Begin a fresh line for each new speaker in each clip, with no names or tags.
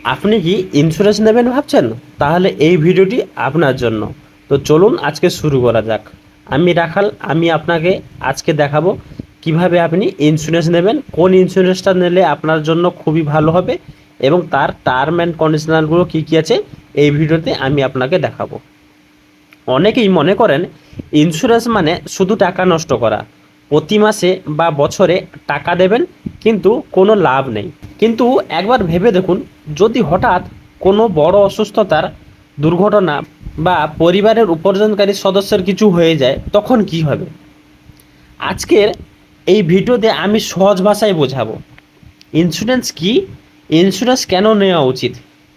আপনি কি ইন্স্যুরেন্স নেবেন ভাবছেন? তাহলে এই ভিডিওটি আপনার জন্য। তো চলুন আজকে শুরু করা যাক। আমি রাখাল, আমি আপনাকে আজকে দেখাবো কিভাবে আপনি ইন্স্যুরেন্স নেবেন, কোন ইন্স্যুরেন্সটা নিলে আপনার জন্য খুবই ভালো হবে এবং তার টার্ম অ্যান্ড কন্ডিশনালগুলো কী কী আছে এই ভিডিওতে আমি আপনাকে দেখাবো। অনেকেই মনে করেন ইন্স্যুরেন্স মানে শুধু টাকা নষ্ট করা, প্রতি মাসে বা বছরে টাকা দেবেন কিন্তু কোনো লাভ নেই। কিন্তু একবার ভেবে দেখুন, যদি হঠাৎ কোনো বড় অসুস্থতার, দুর্ঘটনা বা পরিবারের উপার্জনকারী সদস্যের কিছু হয়ে যায়, তখন কি হবে? আজকের এই ভিডিওতে আমি সহজ ভাষায় বোঝাবো ইন্স্যুরেন্স কি, ইন্স্যুরেন্স কেন নেওয়া উচিত,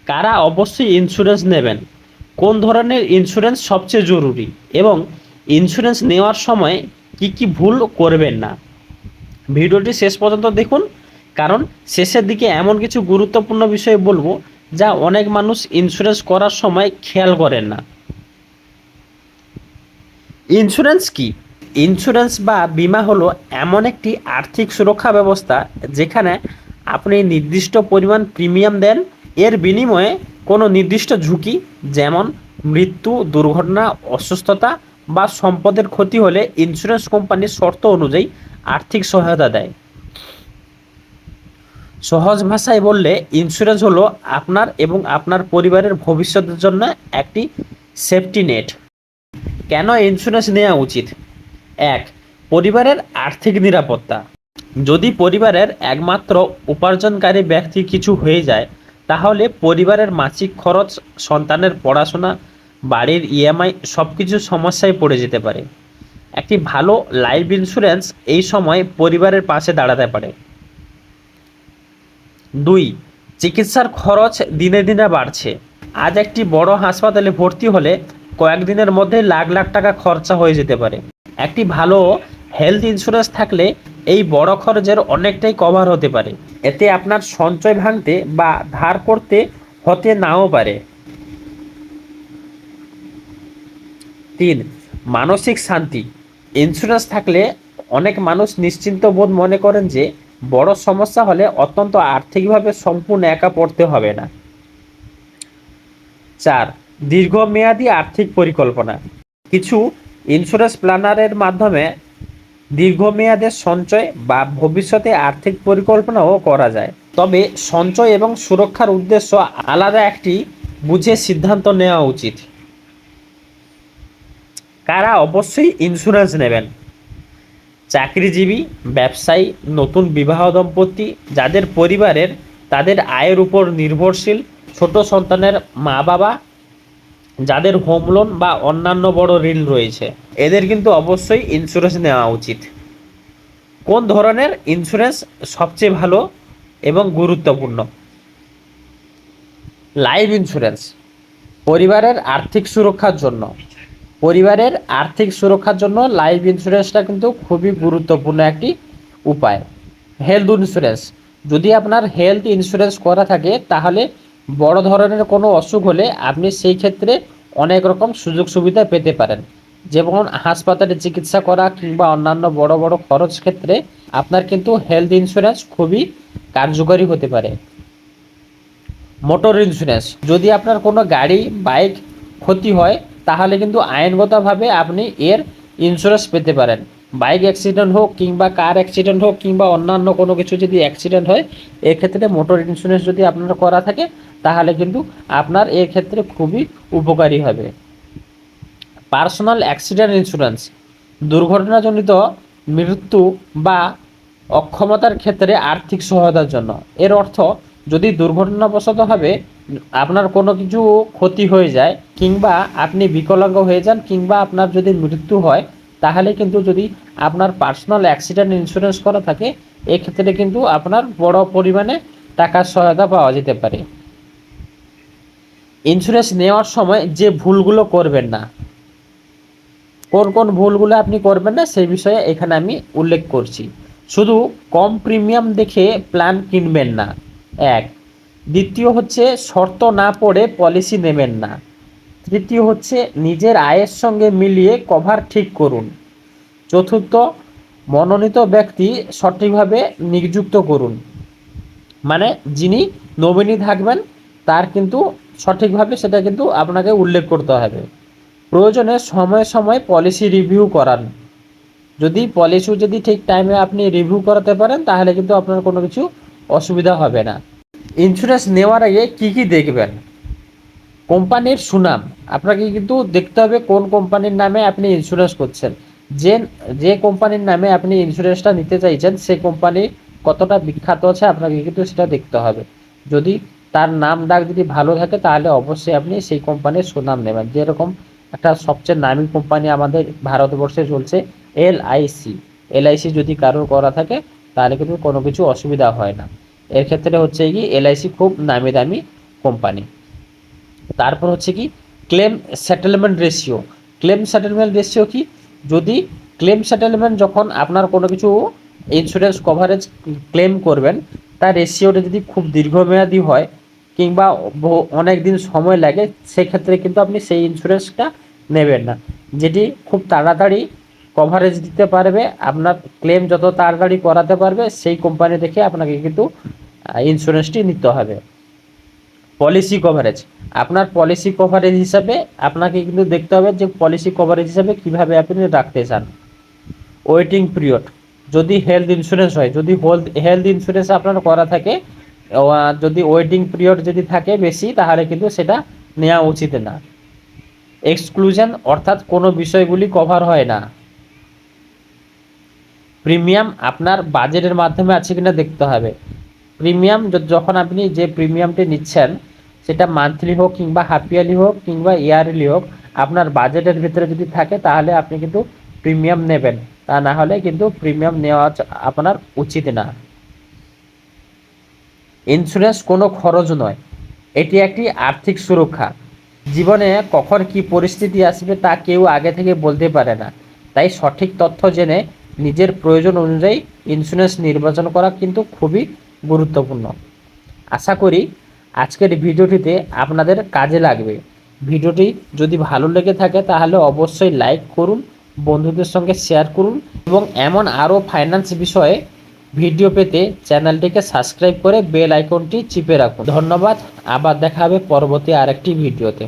কারা অবশ্যই ইন্স্যুরেন্স নেবেন, কোন ধরনের ইন্স্যুরেন্স সবচেয়ে জরুরি এবং ইন্স্যুরেন্স নেওয়ার সময় কি কি ভুল করবেন না। ভিডিওটি শেষ পর্যন্ত দেখুন, কারণ শেষের দিকে এমন কিছু গুরুত্বপূর্ণ বিষয় বলবো যা অনেক মানুষ ইন্স্যুরেন্স করার সময় খেয়াল করেন না। ইন্স্যুরেন্স কি? ইন্স্যুরেন্স বা বীমা হলো এমন একটি আর্থিক সুরক্ষা ব্যবস্থা যেখানে আপনি নির্দিষ্ট পরিমাণ প্রিমিয়াম দেন, এর বিনিময়ে কোনো নির্দিষ্ট ঝুঁকি, যেমন মৃত্যু, দুর্ঘটনা, অসুস্থতা বা সম্পদের ক্ষতি হলে ইন্স্যুরেন্স কোম্পানির শর্ত অনুযায়ী আর্থিক সহায়তা দেয়। সহজ ভাষায় বললে ইন্স্যুরেন্স হলো আপনার এবং আপনার পরিবারের ভবিষ্যতের জন্য একটি সেফটি নেট। কেন ইন্স্যুরেন্স নেওয়া উচিত? ১. পরিবারের আর্থিক নিরাপত্তা। যদি পরিবারের একমাত্র উপার্জনকারী ব্যক্তি কিছু হয়ে যায়, তাহলে পরিবারের মাসিক খরচ, সন্তানের পড়াশোনা, বাড়ির ইএমআই সব কিছু সমস্যায় পড়ে যেতে পারে। একটি ভালো লাইফ ইন্স্যুরেন্স এই সময় পরিবারের পাশে দাঁড়াতে পারে। ২. চিকিৎসার খরচ দিনে দিনে বাড়ছে। আজ একটি বড় হাসপাতালে ভর্তি হলে কয়েকদিনের মধ্যে লাখ লাখ টাকা খরচা হয়ে যেতে পারে। একটি ভালো হেলথ ইন্স্যুরেন্স থাকলে এই বড় খরচের অনেকটাই কভার হতে পারে। এতে আপনার সঞ্চয় ভাঙতে বা ধার করতে হতে নাও পারে। ৩. মানসিক শান্তি। ইন্স্যুরেন্স থাকলে অনেক মানুষ নিশ্চিন্ত বোধ মনে করেন যে বড় সমস্যা হলে অত্যন্ত আর্থিকভাবে সম্পূর্ণ একা পড়তে হবে না। ৪. দীর্ঘমেয়াদী আর্থিক পরিকল্পনা। কিছু ইন্স্যুরেন্স প্ল্যানারের মাধ্যমে দীর্ঘমেয়াদের সঞ্চয় বা ভবিষ্যতে আর্থিক পরিকল্পনাও করা যায়। তবে সঞ্চয় এবং সুরক্ষার উদ্দেশ্য আলাদা, একটি বুঝে সিদ্ধান্ত নেওয়া উচিত। কারা অবশ্যই ইন্স্যুরেন্স নেবেন? চাকরিজীবী, ব্যবসায়ী, নতুন বিবাহ দম্পতি, যাদের পরিবারের তাদের আয়ের উপর নির্ভরশীল, ছোট সন্তানের মা বাবা, যাদের হোম লোন বা অন্যান্য বড় ঋণ রয়েছে, এদের কিন্তু অবশ্যই ইন্স্যুরেন্স নেওয়া উচিত। কোন ধরনের ইন্স্যুরেন্স সবচেয়ে ভালো এবং গুরুত্বপূর্ণ? লাইফ ইন্স্যুরেন্স পরিবারের আর্থিক সুরক্ষার জন্য। লাইফ ইন্স্যুরেন্সটা কিন্তু খুবই গুরুত্বপূর্ণ একটি উপায়। হেলথ ইন্স্যুরেন্স, যদি আপনার হেলথ ইন্স্যুরেন্স করা থাকে তাহলে বড় ধরনের কোনো অসুখ হলে আপনি সেই ক্ষেত্রে অনেক রকম সুযোগ সুবিধা পেতে পারেন, যেমন হাসপাতালে চিকিৎসা করা কিংবা অন্যান্য বড় বড় খরচ ক্ষেত্রে আপনার কিন্তু হেলথ ইন্স্যুরেন্স খুবই কার্যকরী হতে পারে। মোটর ইন্স্যুরেন্স, যদি আপনার কোনো গাড়ি, বাইক ক্ষতি হয় তাহলে কিন্তু আইনগতভাবে আপনি এর ইন্স্যুরেন্স পেতে পারেন। বাইক অ্যাক্সিডেন্ট হোক কিংবা কার অ্যাক্সিডেন্ট হোক কিংবা অন্যান্য কোনো কিছু যদি অ্যাক্সিডেন্ট হয়, এক্ষেত্রে মোটর ইন্স্যুরেন্স যদি আপনার করা থাকে তাহলে কিন্তু আপনার এর ক্ষেত্রে খুবই উপকারী হবে। পার্সোনাল অ্যাক্সিডেন্ট ইন্স্যুরেন্স, দুর্ঘটনাজনিত মৃত্যু বা অক্ষমতার ক্ষেত্রে আর্থিক সহায়তার জন্য। এর অর্থ, যদি দুর্ঘটনাবশতভাবে আপনার কোনো কিছু ক্ষতি হয়ে যায় কিংবা আপনি বিকলাঙ্গ হয়ে যান কিংবা আপনার যদি মৃত্যু হয়, তাহলে কিন্তু যদি আপনার পার্সোনাল অ্যাক্সিডেন্ট ইন্স্যুরেন্স করা থাকে এক্ষেত্রে কিন্তু আপনার বড় পরিমাণে টাকার সহায়তা পাওয়া যেতে পারে। ইন্স্যুরেন্স নেওয়ার সময় যে ভুলগুলো করবেন না, কোন কোন ভুলগুলো আপনি করবেন না সেই বিষয়ে এখানে আমি উল্লেখ করছি। শুধু কম প্রিমিয়াম দেখে প্ল্যান কিনবেন না, এক। দ্বিতীয় হচ্ছে শর্ত না পড়ে পলিসি নেবেন না। তৃতীয় হচ্ছে নিজের আয়ের সঙ্গে মিলিয়ে কভার ঠিক করুন। চতুর্থ, মনোনীত ব্যক্তি সঠিকভাবে নিযুক্ত করুন, মানে যিনি নমিনি থাকবেন
তার কিন্তু সঠিকভাবে সেটা কিন্তু আপনাকে উল্লেখ করতে হবে। প্রয়োজনে সময়ে সময়ে পলিসি রিভিউ করান। যদি ঠিক টাইমে আপনি রিভিউ করাতে পারেন তাহলে কিন্তু আপনার কোনো কিছু অসুবিধা হবে না। ইন্স্যুরেন্স নেওয়ার আগে কি কি দেখবেন? কোম্পানির সুনাম, আপনাকে কিন্তু দেখতে হবে কোন কোম্পানির নামে আপনি ইন্স্যুরেন্স করছেন। যে যে কোম্পানির নামে আপনি ইন্স্যুরেন্সটা নিতে চাইছেন সেই কোম্পানি কতটা বিখ্যাত আছে আপনাকে কিন্তু সেটা দেখতে হবে। যদি তার নাম ডাক যদি ভালো থাকে তাহলে অবশ্যই আপনি সেই কোম্পানির সুনাম নেবেন। যেরকম একটা সবচেয়ে নামী কোম্পানি আমাদের ভারতবর্ষে চলছে এলআইসি। এলআইসি যদি কারোর করা থাকে তাহলে কিন্তু কোনো কিছু অসুবিধা হয় না। এর ক্ষেত্রে হচ্ছে কি এলআইসি খুব নামি দামি কোম্পানি। তারপর হচ্ছে কি claim settlement ratio. Claim settlement ratio কি? যদি ক্লেম সেটেলমেন্ট যখন আপনার কোনো কিছু ইন্স্যুরেন্স কভারেজ ক্লেম করবেন তার রেশিওটা যদি খুব দীর্ঘমেয়াদী হয় কিংবা অনেক দিন সময় লাগে সেক্ষেত্রে কিন্তু আপনি সেই ইন্স্যুরেন্সটা নেবেন না। যেটি খুব তাড়াতাড়ি কভারেজ দিতে পারবে, আপনার ক্লেম যত তাড়াতাড়ি করাতে পারবে সেই কোম্পানি দেখে আপনাকে কিন্তু ইন্স্যুরেন্সটি নিতে হবে। পলিসি কভারেজ, আপনার পলিসি কভারেজ হিসাবে আপনাকে কিন্তু দেখতে হবে যে পলিসি কভারেজ হিসাবে কীভাবে আপনি রাখতে চান। ওয়েটিং পিরিয়ড, যদি হেলথ ইন্স্যুরেন্স হয়, যদি হেলথ ইন্স্যুরেন্স আপনার করা থাকে, যদি ওয়েটিং পিরিয়ড যদি থাকে বেশি তাহলে কিন্তু সেটা নেওয়া উচিত না। এক্সক্লুশন, অর্থাৎ কোনো বিষয়গুলি কভার হয় না। প্রিমিয়াম আপনার বাজেটের মাধ্যমে আছে কিনা দেখতে হবে। প্রিমিয়াম যখন আপনি যে প্রিমিয়ামটি নিচ্ছেন সেটা মান্থলি হোক কিংবা হাফ ইয়ারলি হোক কিংবা ইয়ারলি হোক, আপনার বাজেটের ভিতরে যদি থাকে তাহলে আপনি কিন্তু প্রিমিয়াম নেবেন, তা না হলে কিন্তু প্রিমিয়াম নেওয়া আপনার উচিত না। ইন্স্যুরেন্স কোনো খরচ নয়, এটি একটি আর্থিক সুরক্ষা। জীবনে কখন কি পরিস্থিতি আসবে তা কেউ আগে থেকে বলতে পারে না, তাই সঠিক তথ্য জেনে নিজের প্রয়োজন অনুযায়ী ইন্স্যুরেন্স নির্বাচন করা কিন্তু খুবই গুরুত্বপূর্ণ। আশা করি আজকের ভিডিওটিতে আপনাদের কাজে লাগবে। ভিডিওটি যদি ভালো লেগে থাকে তাহলে অবশ্যই লাইক করুন, বন্ধুদের সঙ্গে শেয়ার করুন এবং এমন আরও ফাইন্যান্স বিষয়ে ভিডিও পেতে চ্যানেলটিকে সাবস্ক্রাইব করে বেল আইকনটি চিপে রাখুন। ধন্যবাদ, আবার দেখা হবে পরবর্তী আরেকটি ভিডিওতে।